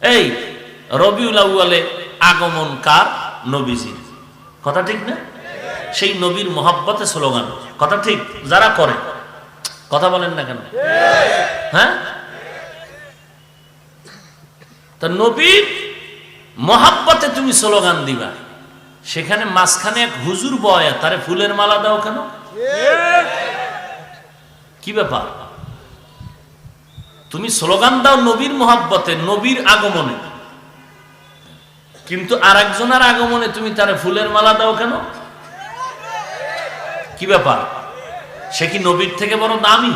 এই রবিউল আউয়ালে আগমন কার? নবীজির। কথা ঠিক না? সেই নবীর মহব্বতে স্লোগান। কথা ঠিক? যারা করে কথা বলেন না কেন? হ্যাঁ, তা নবীর মহব্বতে তুমি স্লোগান দিবা, সেখানে মাঝখানে এক হুজুর বয়া, তারে ফুলের মালা দাও কেন? কি ব্যাপার? তুমি স্লোগান দাও নবীর মহব্বতে, নবীর আগমনে, কিন্তু আরেকজনের আগমনে তুমি তারে ফুলের মালা দাও কেন? কি ব্যাপার? সে কি নবীর থেকে বড় দামি?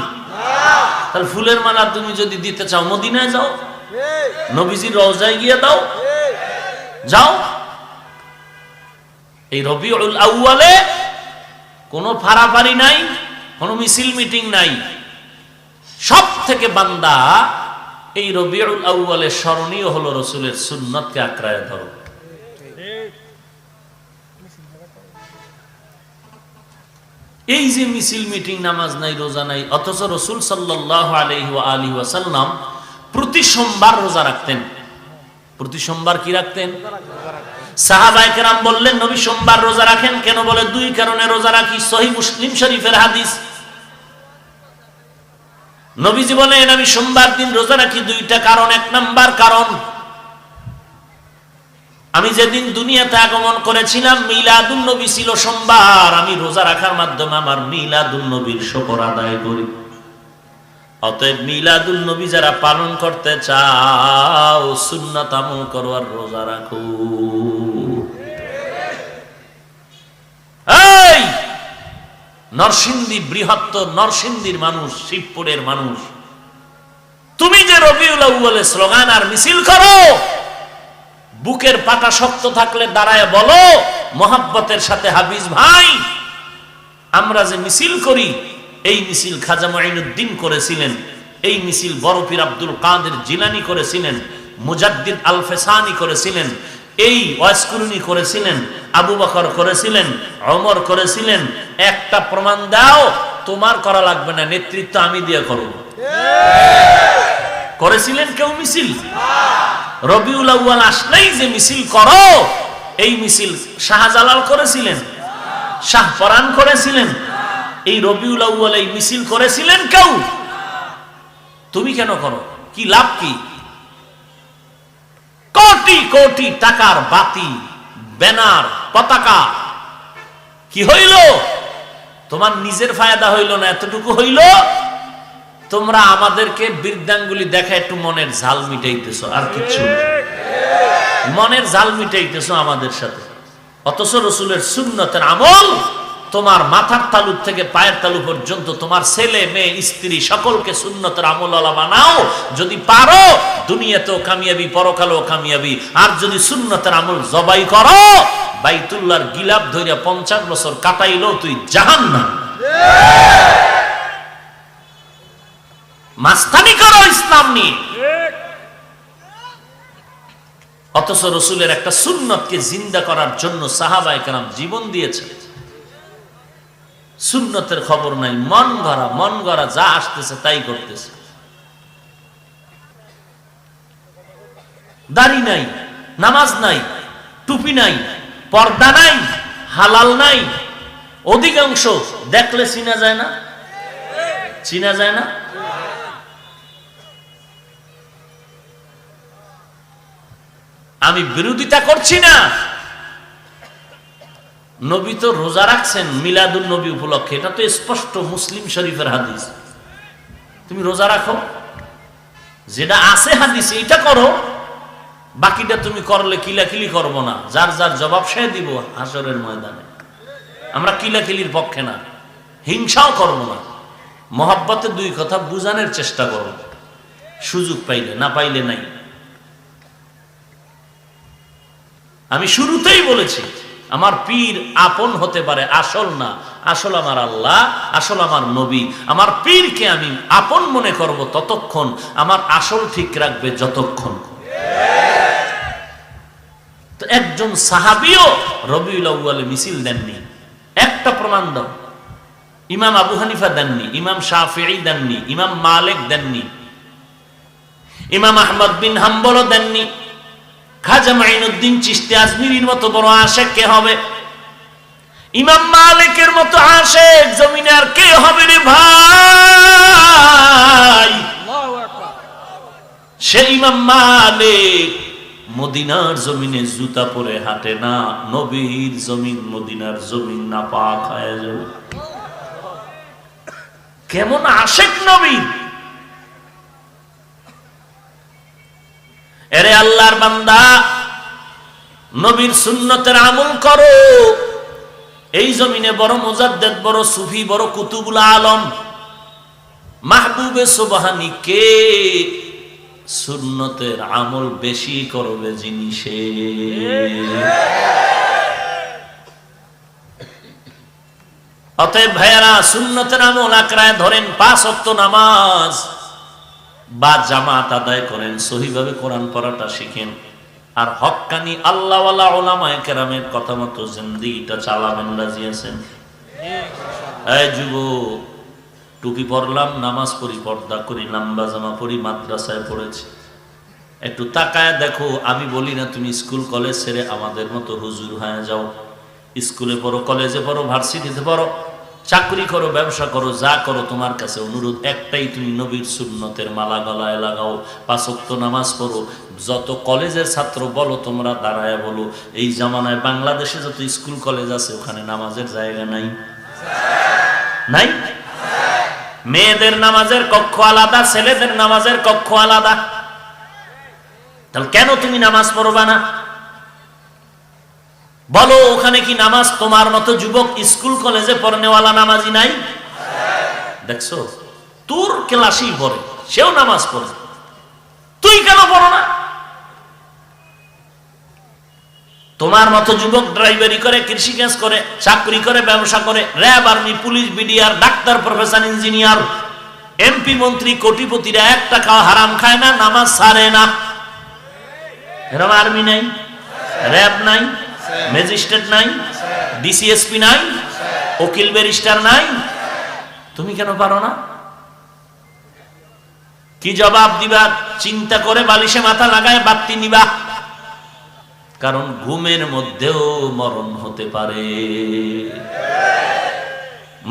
তাহলে ফুলের মালা তুমি যদি দিতে চাও মদিনায় যাও, নবীজির রওজায় গিয়ে দাও, যাও। এই রবিউল আউয়ালে কোনো ফাড়াফাড়ি নাই, কোনো মিছিল মিটিং নাই। সব থেকে বান্দা এই রবিউল আউয়ালে স্মরণীয় হলো রসুলের সুন্নতকে আঁকড়ায় ধরো। এই যে মিছিল মিটিং, নামাজ নাই, রোজা নাই, অথচ রসুল সাল্লাল্লাহু আলাইহি ওয়া আলিহি ওয়াসাল্লাম প্রতি সোমবার রোজা রাখতেন। প্রতি সোমবার কি রাখতেন? সাহাবায়ে কেরাম বললেন, নবী সোমবার রোজা রাখেন কেন? বলে, দুই কারণে রোজা রাখি। সহিহ মুসলিম শরীফের হাদিস। নবীজি বলেন, আমি সোমবার দিন রোজা রাখি দুইটা কারণ। এক নাম্বার কারণ, আমি যেদিন দুনিয়াতে আগমন করেছিলাম মিলাদুন নবী ছিল সোমবার। আমি রোজা রাখার মাধ্যমে আমার মিলাদুন নবীর শুকর আদায় করি। অতএব মিলাদুন নবী যারা পালন করতে চাও, সুন্নাত আমল করো আর রোজা রাখো। এই নরসিংদী, বৃহত্তর নরসিংদীর মানুষ, শিবপুরের মানুষ, তুমি যে রবিউল আউয়ালে স্লোগান আর মিছিল করো, বুকের পাটা শক্ত থাকলে দাঁড়ায় বলো মোহাব্বতের সাথে, হাফিজ ভাই, আমরা যে মিছিল করি, এই মিছিল খাজা মুঈনুদ্দিন করেছিলেন, এই মিছিল বড় পীর আব্দুল কাদের জিলানী করেছিলেন, মুজাদ্দিদ আল ফেসানি করেছিলেন, এই ওয়াসকুরুনি করেছিলেন, আবু বকর করেছিলেন, ওমর করেছিলেন। একটা প্রমাণ দাও। তোমার করা লাগবে না, নেতৃত্ব আমি দিয়ে করব। করেছিলেন কেউ মিছিল? রবিউল আউয়াল আসলেই যে মিছিল করো, এই মিছিল শাহজালাল করেছিলেন, শাহপরান করেছিলেন। এই রবিউল আউয়াল এই মিছিল করেছিলেন কেউ? তুমি কেন করো? কি লাভ? কি কোটি কোটি টাকার বাতি, ব্যানার, পতাকা, কি হইল? তোমার নিজের ফায়দা হইল না, এতটুকু হইল তোমরা আমাদেরকে বৃদ্ধাঙ্গুলি দেখা একটু মনের ঝাল মিটাইতেছো, আর কিচ্ছু না। মনের ঝাল মিটাইতেছো আমাদের সাথে। অথচ রসুলের সুন্নতের আমল তোমার মাথার তালু থেকে পায়ের তালু পর্যন্ত, তোমার ছেলে মেয়ে স্ত্রী সকলকে সুন্নতের আমলওয়ালা বানাও। যদি পারো দুনিয়াতেও কামিয়াবি, পরকালেও কামিয়াবি। আর যদি সুন্নতের আমল জবাই করো, বাইতুল্লাহর গিলাপ ধইরা 50 বছর কাটাইলো তুই জাহান্নাম। মাস্তানি করো ইসলাম নিয়ে। অথচ রসুলের একটা সুন্নতকে জিন্দা করার জন্য সাহাবায়ে কেরাম জীবন দিয়েছে। সুন্নতের খবর নাই, মন গড়া যা আসতেছে তাই করতেছে। দাড়ি নাই, নামাজ নাই, টুপি নাই, পর্দা নাই, হালাল নাই। অধিকাংশ দেখলে চিনা যায় না, চিনা যায় না। আমি বিরোধিতা করছি না। নবী তো রোজা রাখছেন মিলাদুন নবী উপলক্ষে, এটা তো স্পষ্ট মুসলিম শরীফের হাদিস। তুমি রোজা রাখো, যেটা আছে হাদিসে এটা করো, বাকিটা তুমি করলে কিলাকিলি করবো না। যার যার জবাব সে দিব হাসরের ময়দানে। আমরা কিলাকিলির পক্ষে না, হিংসাও করবো না। মহব্বতে দুই কথা বুঝানোর চেষ্টা করো, সুযোগ পাইলে, না পাইলে নাই। আমি শুরুতেই বলেছি, আমার পীর আপন হতে পারে, আসল না। আসল আমার আল্লাহ, আসল আমার নবী। আমার পীরকে আমি আপন মনে করব ততক্ষণ, আমার আসল ঠিক রাখবে যতক্ষণ। তো একজন সাহাবীও রবিউল আউয়ালে মিছিল দেননি। একটা প্রমাণ দাও। ইমাম আবু হানিফা দেননি, ইমাম শাফিঈ দেননি, ইমাম মালিক দেননি। ইমাম আহমদ বিন হাম্বলও দেননি। খাজা মাইনুদ্দিন চিশতি আজমিরির মতো বড় আশেক কে হবে? ইমাম মালিকের মতো আশেক জমিনে আর কে হবে রে ভাই? সে ইমাম মালিক মদিনার জমিনে জুতা পরে হাঁটে না, নবীর জমিন মদিনার জমিন না পাক হয়ে যাবে। কেমন আশেক নবী! এরে আল্লাহর বান্দা, নবীর সুন্নতের আমল করো। এই জমিনে বড় মুজাদ্দেদ, বড় সুফি, বড় কুতুবুল আলম মাহবুবে সুবহানী কে? সুন্নতের আমল বেশি করবে যিনি সে। অতএব ভাইয়ারা, সুন্নতের আমল আঁকড়ায় ধরেন। 5 ওয়াক্ত নামাজ বা জামাত আদায় করেন, সহিভাবে কোরআন পড়াটা শিখেন, আর হক্কানি আল্লাহওয়ালা উলামায়ে কেরামের কথা মতো জিন্দেগিটা চালাবেন। রাজি আছেন? এই যুবক, টুপি পরলাম, নামাজ পড়ি, পর্দা করি, লম্বা জামা পরি, মাদ্রাসায় পড়েছি, একটু তাকায় দেখো। আমি বলি না তুমি স্কুল কলেজ ছেড়ে আমাদের মতো হুজুর হয়ে যাও। স্কুলে পড়ো, কলেজে পড়ো, ভার্সিটিতে পড়ো, চাকরি করো, ব্যবসা করো, যা করো, তোমার কাছে অনুরোধ একটাই, তুমি নবীর সুন্নতের মালা গলায় লাগাও, 5 ওয়াক্ত নামাজ পড়ো। যত কলেজের ছাত্র বলো, তোমরা দাঁড়ায় বলো, এই জামানায় বাংলাদেশে যত স্কুল কলেজ আছে ওখানে নামাজের জায়গা নাই? নাই? মেয়েদের নামাজের কক্ষ আলাদা, ছেলেদের নামাজের কক্ষ আলাদা। তাহলে কেন তুমি নামাজ পড়বা না? বলো, ওখানে কি নামাজ তোমার মতো যুবক স্কুল কলেজে পড়নেওয়ালা নামাজি নাই? দেখছো, তোর ক্লাসই পড়ে, সেও নামাজ পড়ে, তুই কেন পড়ো না? তোমার মতো যুবক ড্রাইভারি করে, কৃষিকাজ করে, চাকরি করে, ব্যবসা করে, RAB, army, police, BDR, doctor, professor, engineer, MP, মন্ত্রী, কোটিপতিরা 1 টাকা হারাম খায় না, নামাজ ছাড়ে না। এরকম আর্মি নাই, র্যাব নাই, ম্যাজিস্ট্রেট নাই, ডিসিএসপি নাই, উকিল ব্যারিস্টার নাই। তুমি কেন পারো না? কি জবাব দিবা? চিন্তা করে বালিশে মাথা লাগায় বাতি নিবা। কারণ ঘুমের মধ্যেও মরণ হতে পারে।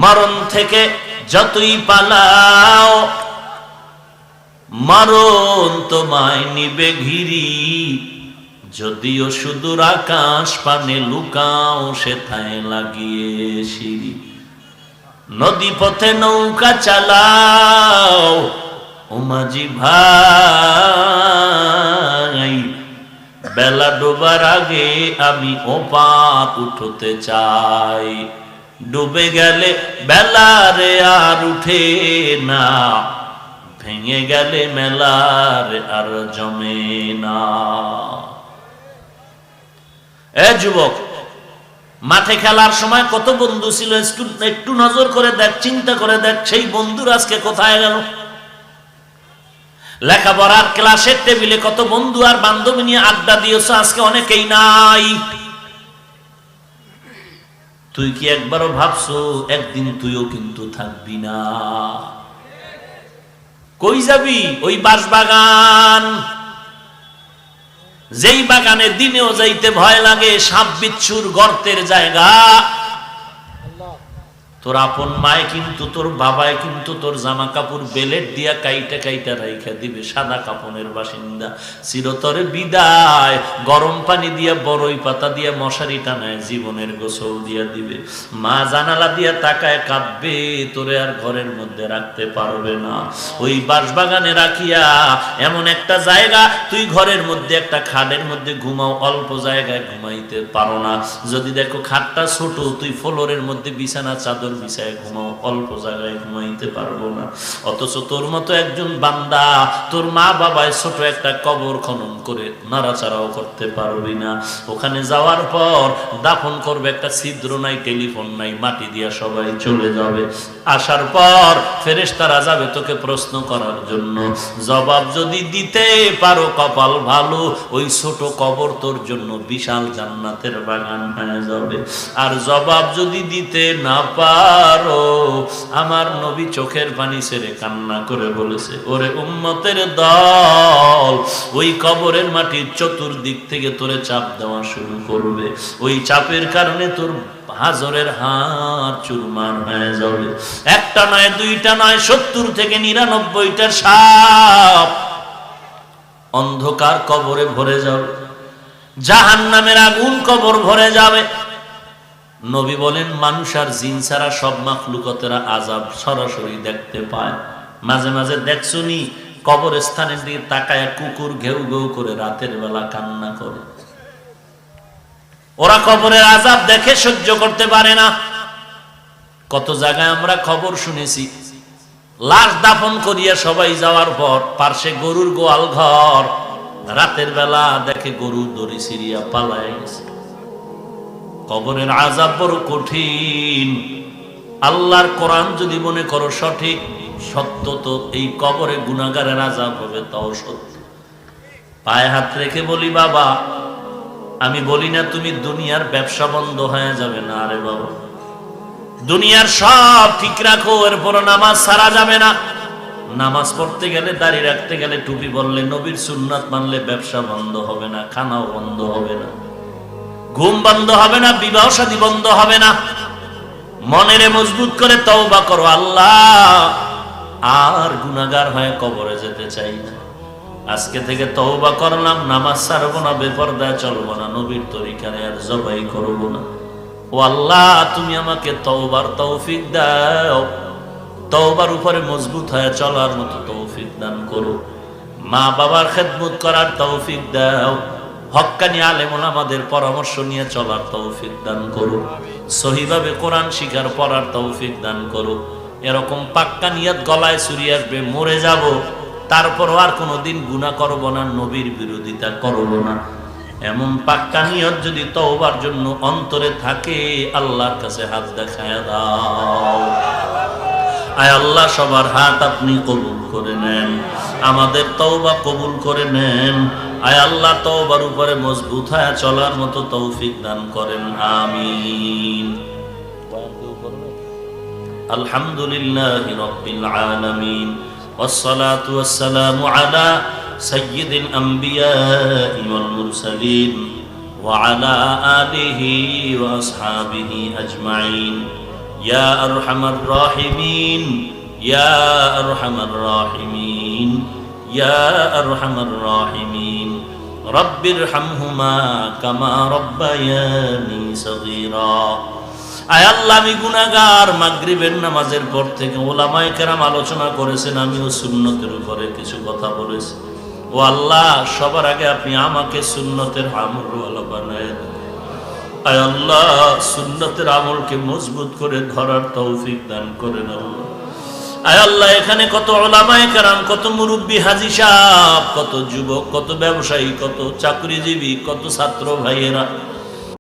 মরণ থেকে যতই পালাও, মরণ তোমায় নিবে ঘিরি। যদিও সুদূর আকাশ পানে লুকাও, সেথায় লাগিয়ে সিঁড়ি। নদী পথে নৌকা চালাও, ও মাঝি ভাই, বেলা ডোবার আগে আমি ওপার উঠতে চাই। ডুবে গেলে বেলা রে আর উঠে না, ভেঙে গেলে মেলার আর জমে না। এ যুবক, মাঠে খেলার সময় কত বন্ধু ছিল, একটু নজর করে দেখ, চিন্তা করে দেখ, সেই বন্ধুর আজকে কোথায় গেল? লেখাপড়ার ক্লাসের টেবিলে কত বন্ধু আর বান্ধবী নিয়ে আড্ডা দিয়েছ, আজকে অনেকেই নাই। তুই কি একবারও ভাবছো একদিন তুইও কিন্তু থাকবি না? কই যাবি? ওই বাঁশবাগান, যেই বাগানে দিনেও যাইতে ভয় লাগে, সাপ বিচ্ছুর গর্তের জায়গা। তোর আপন মায় কিন্তু, তোর বাবায় কিন্তু তোর জামা কাপড় বেলেট দিয়া কাইটা কাইটা রাইখা দিবে। সাদা কাপনের বাসিন্দা, চিরতরে বিদায়। গরম পানি দিয়া, বড়ই পাতা দিয়া মশারি টানায় জীবনের গোসল দিয়া দিবে। মা জানালা দিয়া তাকায় কাঁদবে, তোরে আর ঘরের মধ্যে রাখতে পারবে না। ওই বাঁশবাগানে রাখিয়া এমন একটা জায়গা, তুই ঘরের মধ্যে একটা খাটের মধ্যে ঘুমাও, অল্প জায়গায় ঘুমাইতে পারো না। যদি দেখো খাটটা ছোট, তুই ফ্লোরের মধ্যে বিছানা চাদর বিছায় ঘুমাও, অল্প জায়গায় ঘুমাইতে পারবো না। অথচ তোর মতো একজন বান্দা, তোর মা বাবায় ছোট একটা কবর খনন করে নাড়াচাড়াও করতে পারবি না। ওখানে যাওয়ার পর দাফন করবে, একটা ছিদ্র নাই, টেলিফোন নাই, মাটি দিয়া সবাই চলে যাবে। আসার পর ফেরেশতারা যাবে তোকে প্রশ্ন করার জন্য। জবাব যদি দিতে পারো কপাল ভালো, ওই ছোট কবর তোর জন্য বিশাল জান্নাতের বাগান হয়ে যাবে। আর জবাব যদি দিতে না পারো, আমার নবী চোখের পানি ছেড়ে কান্না করে বলেছে, ওরে উম্মতের দল, ওই কবরের মাটির চতুর্দিক থেকে তোরে চাপ দেওয়া শুরু করবে। ওই চাপের কারণে তোর হাজরের হাড় চুরমার হয়ে যাবে। একটা নয়, দুইটা নয়, 70 থেকে 99টা সাপ অন্ধকার কবরে ভরে যাবে। জাহান্নামের আগুন কবর ভরে যাবে। নবী বলেন, মানুষ আর জিন ছাড়া সব মাখলুকতেরা আযাব সরাসরি দেখতে পায়। মাঝে মাঝে দেখছুনি কবরস্থানের দিকে তাকায় কুকুর ঘেউ ঘেউ করে রাতের বেলা কান্না করে। ওরা কবরের আযাব দেখে সহ্য করতে পারে না। কত জায়গায় আমরা খবর শুনেছি, লাশ দাফন করিয়া সবাই যাওয়ার পর পার্শ্বে গরুর গোয়াল ঘর, রাতের বেলা দেখে গরু দড়ি ছিঁড়িয়া পালায় গেছে। কবরের আযাব বড় কঠিন। আল্লাহর কোরআন যদি মনে করো সঠিক সত্য, তো এই কবরে গুনাহগারের আযাব হবে, তাও সত্য। পায়ে হাত রেখে বলি, বাবা আমি বলি না তুমি দুনিয়ার ব্যবসা বন্ধ হয়ে যাবে না, আরে বাবা দুনিয়ার সব ঠিক রাখো, এরপর নামাজ ছাড়া যাবে না। নামাজ পড়তে গেলে, দাড়ি রাখতে গেলে, টুপি বললে, নবীর সুন্নাত মানলে ব্যবসা বন্ধ হবে না, খানাও বন্ধ হবে না, ঘুম বন্ধ হবে না, বিবাহ শাদী বন্ধ হবে না। মনেরে মজবুত করে তওবা করো, আল্লাহ আর গুনাহগার হয়ে কবরে যেতে চাই না। আজকে থেকে তওবা করলাম, নামাজ ছাড়বো না, বেপরদায় চলবো না, নবীর তরিকায় আর জবাই করবো না। ও আল্লাহ, তুমি আমাকে তওবার তৌফিক দাও, তওবার উপরে মজবুত হয়ে চলার মতো তৌফিক দান করো। মা বাবার খেদমত করার তৌফিক দাও, হক্কানি আলেম ওলামাদের পরামর্শ নিয়ে চলার তৌফিক দান করো, সহিভাবে কোরআন শিখার পড়ার তৌফিক দান করো। এরকম পাক্কা নিয়ত গলায় ছুরি আসবে, মরে যাব, তারপরও আর কোনোদিন গুনাহ করব না, নবীর বিরোধিতা করব না, এমন পাক্কা নিয়ত যদি তওবার জন্য অন্তরে থাকে, আল্লাহর কাছে হাত দেখায় দাও। আয় আল্লাহ, সবার হাত আপনি কবুল করে নেন, আমাদের তওবা কবুল করে নেন। আয় আল্লাহ, তওবার উপরে মজবুত হয়ে চলার মতো তৌফিক দান করেন, আমিন। আলহামদুলিল্লাহি রাব্বিল আলামিন, والصلاة والسلام على سيد الأنبياء والمرسلين وعلى آله وأصحابه أجمعين. يا أرحم الراحمين، يا أرحم الراحمين، يا أرحم الراحمين. رب ارحمهما كما ربياني صغيرا. আয় আল্লাহ, আমি গুনাহগার। মাগরিবের নামাজের পর থেকে ওলামায়ে কেরাম আলোচনা করেছেন, আমিও সুন্নতের উপরে কিছু কথা বলেছি। ও আল্লাহ, সবার আগে আপনি আমাকে সুন্নতের আমলওয়ালা বানায় দেন। আয় আল্লাহ, সুন্নতের আমলকে মজবুত করে ধরার তৌফিক দান করেন আল্লাহ। আয় আল্লাহ, এখানে কত ওলামায়ে কেরাম, কত মুরব্বী হাজী সাহেব, কত যুবক, কত ব্যবসায়ী, কত চাকরিজীবী, কত ছাত্র ভাইয়েরা